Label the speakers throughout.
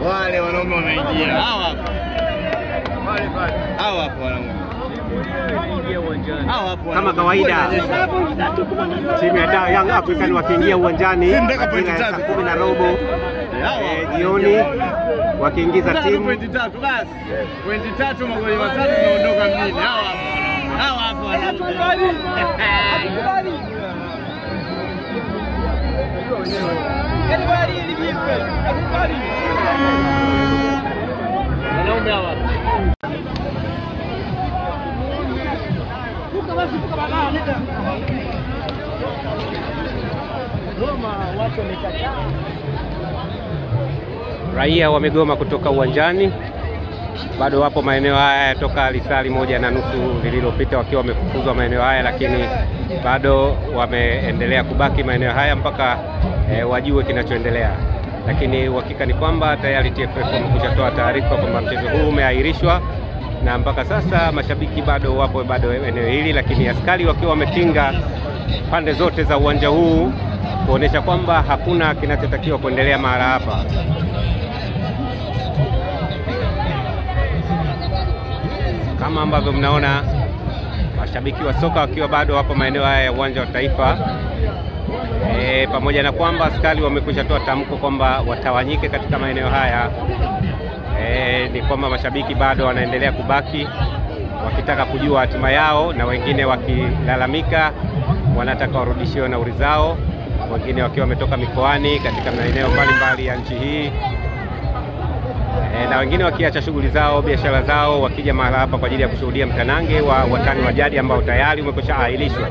Speaker 1: Wale wanaume wameingia. Hawa hapo wanaume.
Speaker 2: Kama kawaida timu ya Young African wakiingia uwanjani saa 10:15 jioni wakiingiza timu
Speaker 1: pointi 3 basi. Pointi 3 magoli 3 tunaondoka mjini. Hawa hapo hatukubali. Wanaume hawa.
Speaker 2: Raia wamegoma kutoka uwanjani, bado wapo maeneo haya toka lisali 1:30 lililopita wakiwa wamefukuzwa maeneo haya, lakini bado wameendelea kubaki maeneo haya mpaka wajue kinachoendelea. Lakini uhakika ni kwamba tayari TFF wamekushatoa taarifa kwamba mchezo huu umeahirishwa, na mpaka sasa mashabiki bado wapo eneo hili, lakini askari wakiwa wametinga pande zote za uwanja huu kuonesha kwamba hakuna kinachotakiwa kuendelea mahali hapa. Kama ambavyo mnaona mashabiki wa soka wakiwa bado wapo maeneo haya ya uwanja wa Taifa, pamoja na kwamba askari wamekushatoa tamko kwamba watawanyike katika maeneo haya, ni kwamba mashabiki bado wanaendelea kubaki wakitaka kujua hatima yao, na wengine wakilalamika wanataka warudishiwe nauli zao, wengine wakiwa wametoka mikoani katika maeneo mbalimbali ya nchi hii, na wengine wakiacha shughuli zao, biashara zao, wakija mahali hapa kwa ajili ya kushuhudia mtanange wa watani wa jadi ambao tayari umekwisha ahirishwa.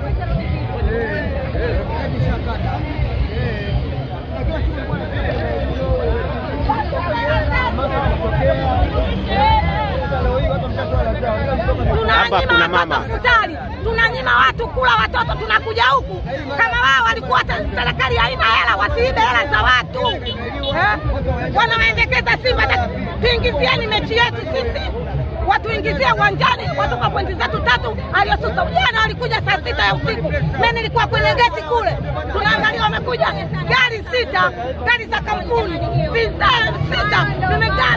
Speaker 3: Tunanyima mama futari, tunanyima watu kula, watoto tunakuja huku kama wao walikuwa serikali haina hela, wasiibe hela za watu. Wanaendekeza Simba, tuingizieni mechi yetu sisi, watuingizie uwanjani, watupa pointi zetu 3 aliyosusa. Jana walikuja saa 6 ya usiku, mimi nilikuwa kwenye geti kule, tunaangalia wamekuja gari 6, gari za kampuni 6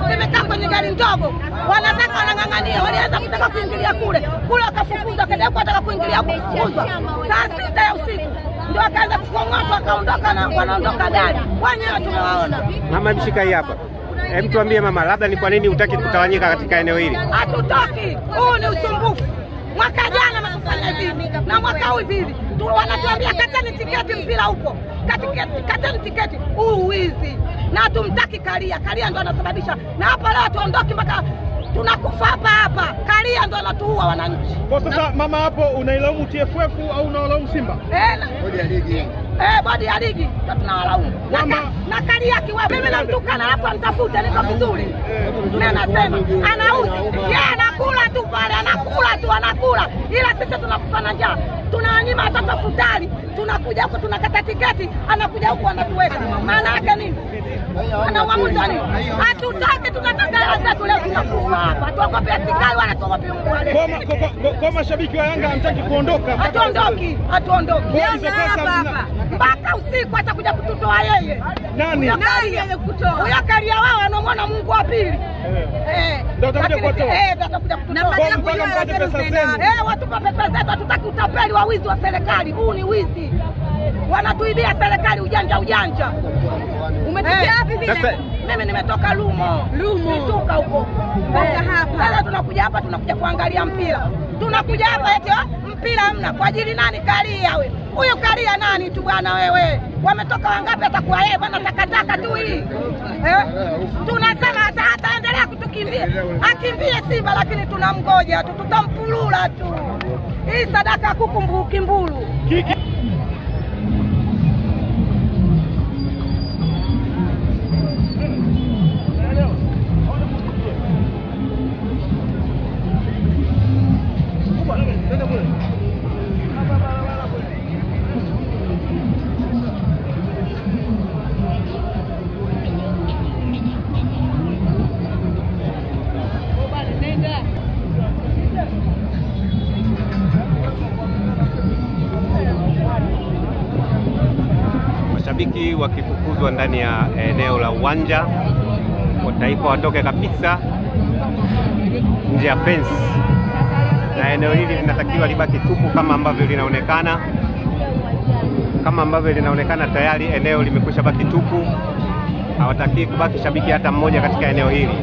Speaker 3: zimekaa kwenye gari ndogo, wanataka wanang'ang'ania, walianza kutaka kuingilia kule wakafukuzwa, kaenda kutaka kuingilia kufukuzwa. Saa 6 ya usiku ndio akaanza kukong'otwa, akaondoka na wanaondoka gari wenyewe, tumewaona.
Speaker 2: Mama mshika hii hapa. Hebu tuambie mama, labda ni kwa nini hutaki kutawanyika katika eneo hili?
Speaker 3: Hatutoki, huu ni usumbufu. Mwaka jana wanafanya hivi na mwaka huu hivi. Wanatuambia kateni tiketi, mpira huko. Kateni tiketi, huu wizi. Na tumtaki Karia, Karia ndo anasababisha. Na hapa leo tuondoki mpaka tunakufa hapa. Karia ndo anatuua wananchi.
Speaker 4: Kwa sasa mama, hapo unailaumu TFF au unalaumu Simba?
Speaker 1: Bodi ya ligi.
Speaker 3: Bodi ya ligi ndio tunawalaumu. Na Karia kiwa mimi namtukana alafu amtafute niko vizuri. Mimi nasema anauzi. Yeye anakula tu pale, anakula. Ila sisi tunakufa na njaa. Tunawanyima watoto futari. Tunakuja huko tunakata tiketi, anakuja huko anatuweka. Maana yake nini? Anauamuzi nini? Hatutaki, tunataka hela zetu leo, tunakufa hapa. Tuogope askari wala tuogope Mungu.
Speaker 4: Kwa mashabiki wa Yanga hamtaki kuondoka?
Speaker 3: Hatuondoki. Yanga hapa. Mpaka usiku atakuja kututoa yeye.
Speaker 4: Nani
Speaker 3: yeye kutoa? Huyo Karia wao anamwona Mungu wa pili.
Speaker 4: Ndio atakuja kutoa.
Speaker 3: Ndio atakuja kutoa. Watupa pesa zetu, hatutaki utapeli wa wizi wa serikali. Huu ni wizi. Wanatuibia serikali ujanja. Umetoka wapi vile? Mimi nimetoka Lumo. Nitoka huko. Sasa tunakuja hapa, tunakuja kuangalia mpira. Tunakuja hapa eti mpira hamna. Kwa ajili nani? Karia wewe. Huyo Karia nani tu bwana wewe? Wametoka wangapi atakuwa yeye bwana, takataka tu hii. Tunasema hataendelea kutukimbia. Akimbie Simba, lakini tunamgoja tu, tutampulula tu. Hii sadaka kuku kimbulu.
Speaker 2: wakifukuzwa ndani ya eneo la uwanja wa Taifa, watoke kabisa nje ya fence, na eneo hili linatakiwa libaki tupu kama ambavyo linaonekana. Kama ambavyo linaonekana tayari eneo limekwisha baki tupu, hawataki kubaki shabiki hata mmoja katika eneo hili.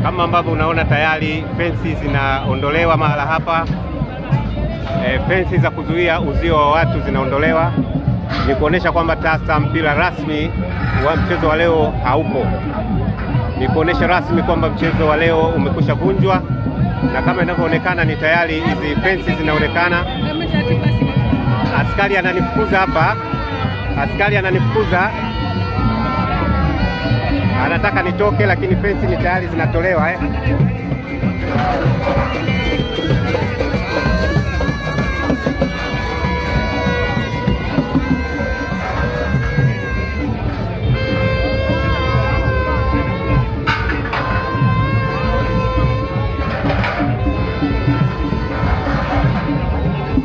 Speaker 2: Kama ambavyo unaona tayari fensi zinaondolewa mahala hapa. Fensi za kuzuia uzio wa watu zinaondolewa, ni kuonesha kwamba sasa mpira rasmi wa mchezo wa leo haupo. Ni kuonesha rasmi kwamba mchezo wa leo umekwisha vunjwa, na kama inavyoonekana ni tayari hizi fensi zinaonekana. Askari ananifukuza hapa, askari ananifukuza, anataka nitoke, lakini fensi ni tayari zinatolewa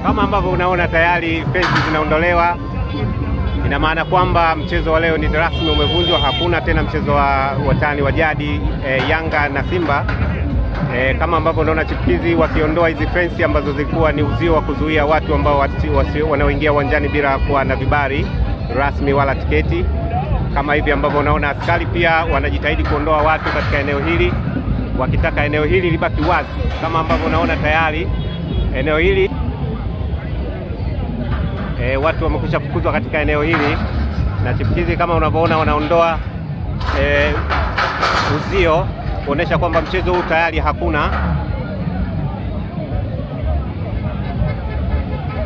Speaker 2: Kama ambavyo unaona tayari fensi zinaondolewa, ina maana kwamba mchezo wa leo ni rasmi umevunjwa. Hakuna tena mchezo wa watani wa jadi Yanga na Simba. Kama ambavyo unaona chipukizi wakiondoa hizi fensi ambazo zilikuwa ni uzio wa kuzuia watu ambao wanaoingia uwanjani bila kuwa na vibali rasmi wala tiketi. Kama hivi ambavyo unaona askari pia wanajitahidi kuondoa watu katika eneo hili, wakitaka eneo hili libaki wazi. Kama ambavyo unaona tayari eneo hili watu wamekwisha fukuzwa katika eneo hili, na chipukizi kama unavyoona wanaondoa uzio kuonesha kwamba mchezo huu tayari hakuna.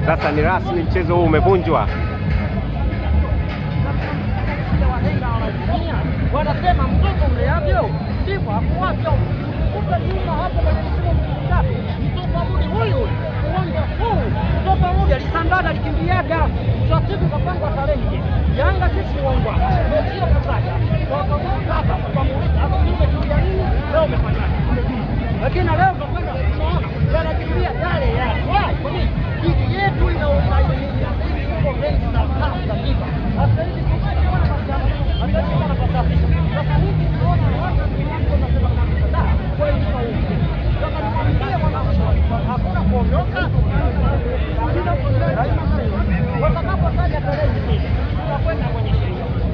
Speaker 2: Sasa ni rasmi mchezo huu umevunjwa.
Speaker 5: Wanasema mtoto mleavyo ndivyo hakuwavyo. Kumbe nyuma hapo kwenye msimu mtatu mtoto mmoja huyu uwanja huu mtoto mmoja alisandana alikimbiaga utaratibu kapangwa tarehe Yanga sisi uongwa sio kutaja kwa sasa kwa muuliza hapo nyuma tulia nini leo umefanya, lakini leo tunakwenda tunaona yanakimbia yale yale. Kwa nini hii yetu inaonekana hivi tuko mengi na kama hivi hata hivi tunaona masama hata hivi wanapasafisha sasa hivi tunaona watu wanasema kama kwa hiyo kama tunaambia hakuna kuondoka watakapotaja tarehe nyingine tunakwenda kwenye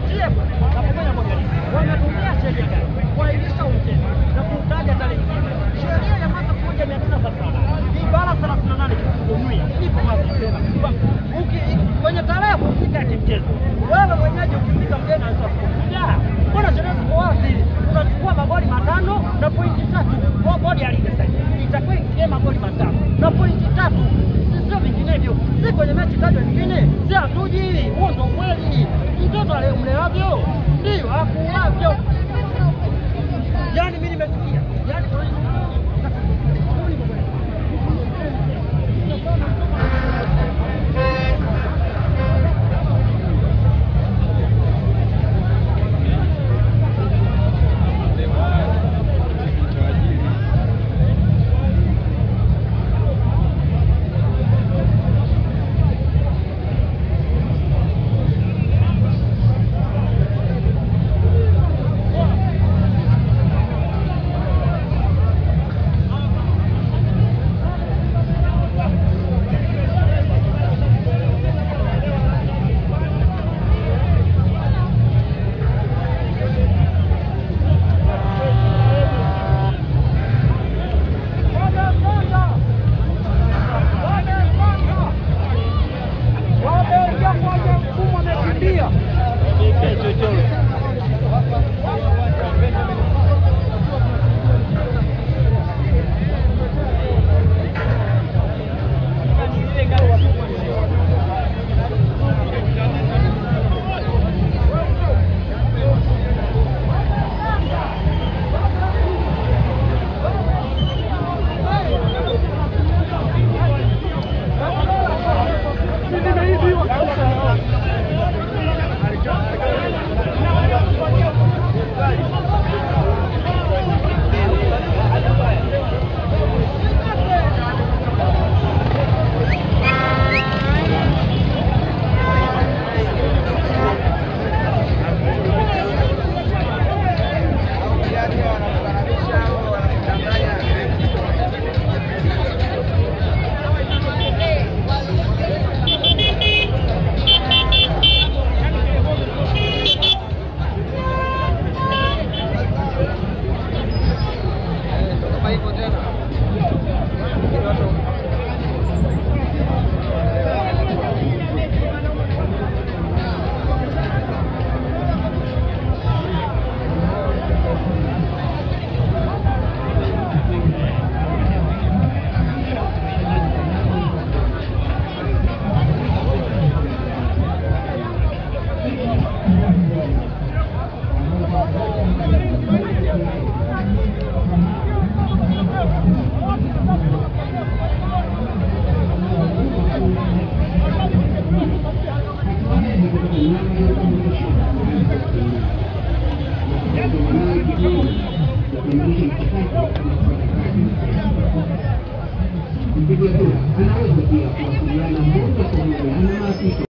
Speaker 5: sheria. Wanapokwenda kwenye wanatumia sheria kuainisha mchezo na kutaja tarehe nyingine. Sheria ya mwaka 1977 ibara 38
Speaker 6: Anaweza pia kuwasiliana moja kwa moja na maafisa